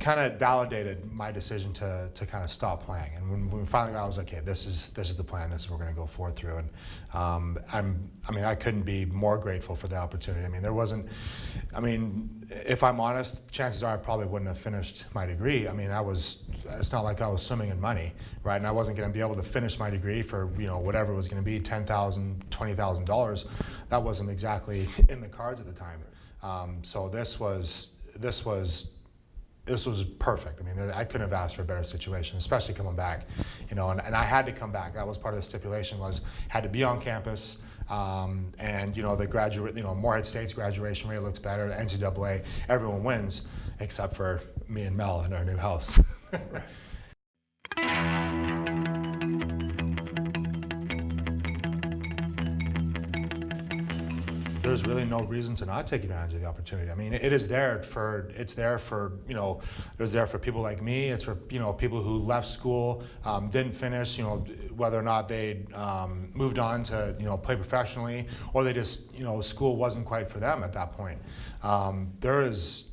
kind of validated my decision to kind of stop playing. And when we finally got, I was like, okay, this is the plan. This is what we're going to go forth through. And I couldn't be more grateful for the opportunity. I mean, there wasn't. I mean, if I'm honest, chances are I probably wouldn't have finished my degree. I mean, it's not like I was swimming in money, right? And I wasn't going to be able to finish my degree for, whatever it was going to be, $10,000, $20,000. That wasn't exactly in the cards at the time. So this was perfect. I mean, I couldn't have asked for a better situation, especially coming back, and I had to come back. That was part of the stipulation, had to be on campus. And the graduate, Moorhead State's graduation rate looks better. The NCAA, everyone wins except for me and Mel in our new house. Right. There's really no reason to not take advantage of the opportunity. I mean, it's there for people like me. It's for, people who left school, didn't finish, whether or not they moved on to, play professionally, or they just, school wasn't quite for them at that point. As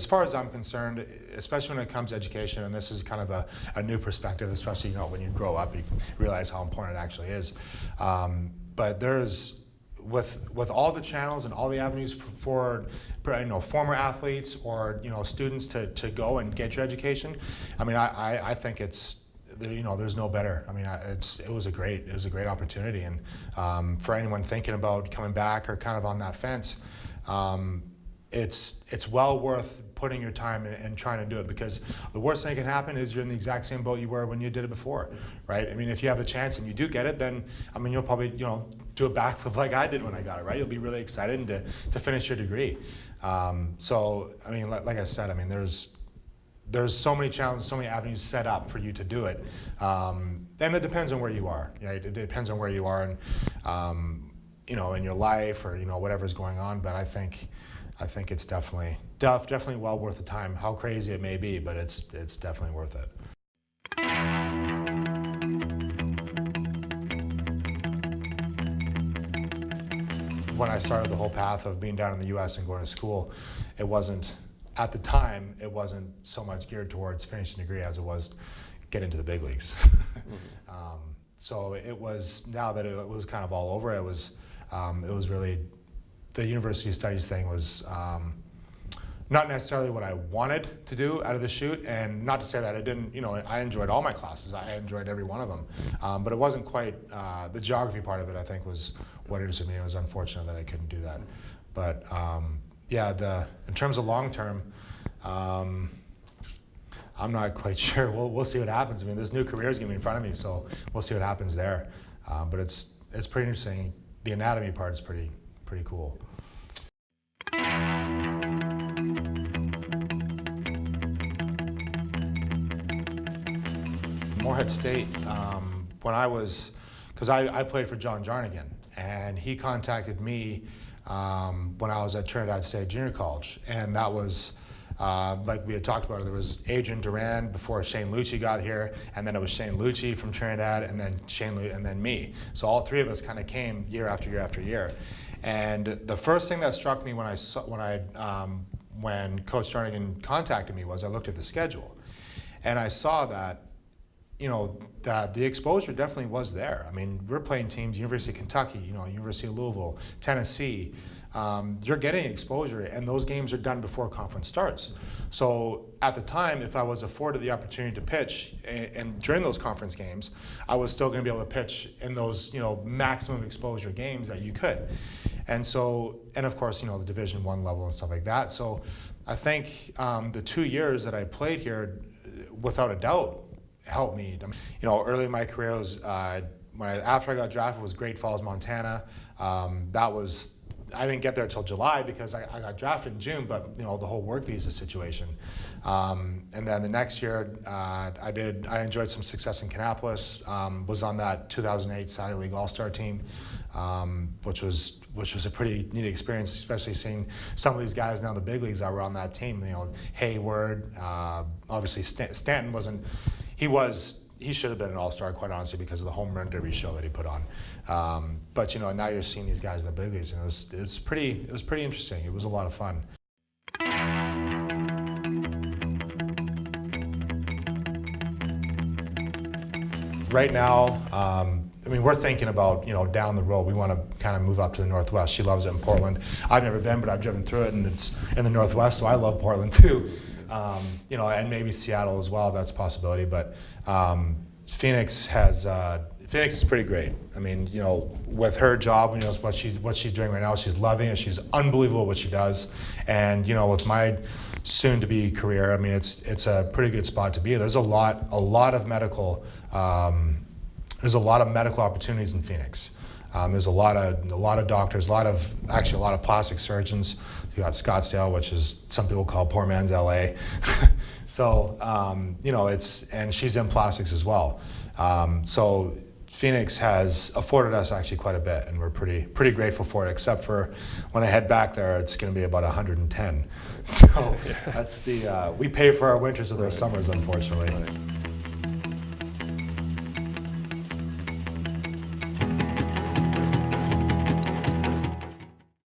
far as I'm concerned, especially when it comes to education, and this is kind of a new perspective, especially, when you grow up, you realize how important it actually is. But there's, with all the channels and all the avenues for former athletes or students to go and get your education, I think there's no better. I mean, it was a great opportunity, and for anyone thinking about coming back or kind of on that fence, it's well worth putting your time and trying to do it, because the worst thing that can happen is you're in the exact same boat you were when you did it before, right? I mean, if you have the chance and you do get it, then you'll probably do a backflip like I did when I got it, right? You'll be really excited to finish your degree. So I mean, like I said, I mean, there's so many challenges, so many avenues set up for you to do it. And it depends on where you are, right? It depends on where you are and in your life or whatever's going on. But I think it's definitely well worth the time. How crazy it may be, but it's definitely worth it. When I started the whole path of being down in the U.S. and going to school, at the time, it wasn't so much geared towards finishing a degree as it was get into the big leagues. Mm-hmm. So it was, now that it was kind of all over, it was really, the university studies thing was not necessarily what I wanted to do out of the chute, and not to say that I didn't, I enjoyed all my classes. I enjoyed every one of them, but it wasn't quite, the geography part of it, I think, was what interested me. It was unfortunate that I couldn't do that. But in terms of long term, I'm not quite sure. We'll see what happens. I mean, this new career is going to be in front of me, so we'll see what happens there. But it's pretty interesting. The anatomy part is pretty cool. Moorhead State, when because I played for John Jarnigan, and he contacted me when I was at Trinidad State Junior College, and that was, like we had talked about, there was Adrian Duran before Shane Lucci got here, and then it was Shane Lucci from Trinidad, and then and then me. So all three of us kind of came year after year after year. And the first thing that struck me when Coach Jarnigan contacted me was I looked at the schedule, and I saw that, that the exposure definitely was there. I mean, we're playing teams, University of Kentucky, University of Louisville, Tennessee. You're getting exposure, and those games are done before conference starts. So at the time, if I was afforded the opportunity to pitch, and during those conference games, I was still going to be able to pitch in those, maximum exposure games that you could. And so, and of course, the Division I level and stuff like that. So I think the 2 years that I played here, without a doubt, helped me. Early in my career, after I got drafted, was Great Falls, Montana. I didn't get there until July because I got drafted in June, but the whole work visa situation. And then the next year, I enjoyed some success in Kannapolis. Was on that 2008 Sally League All-Star team, which was a pretty neat experience, especially seeing some of these guys now in the big leagues that were on that team. Hayward, obviously Stanton wasn't. He should have been an all-star, quite honestly, because of the home run derby show that he put on. But now you're seeing these guys in the big leagues, and it was pretty interesting. It was a lot of fun. right now, I mean, we're thinking about, down the road, we want to kind of move up to the Northwest. She loves it in Portland. I've never been, but I've driven through it, and it's in the Northwest, so I love Portland too. And maybe Seattle as well, that's a possibility. But Phoenix is pretty great. I mean, with her job, what she's doing right now, she's loving it. She's unbelievable what she does. And, with my soon-to-be career, I mean, it's a pretty good spot to be. There's a lot of medical opportunities in Phoenix. There's a lot of doctors, a lot of plastic surgeons. You got Scottsdale, which is some people call poor man's LA. So and she's in plastics as well. So Phoenix has afforded us actually quite a bit, and we're pretty grateful for it. Except for when I head back there, it's going to be about 110. So that's we pay for our winters with our summers, unfortunately. Right.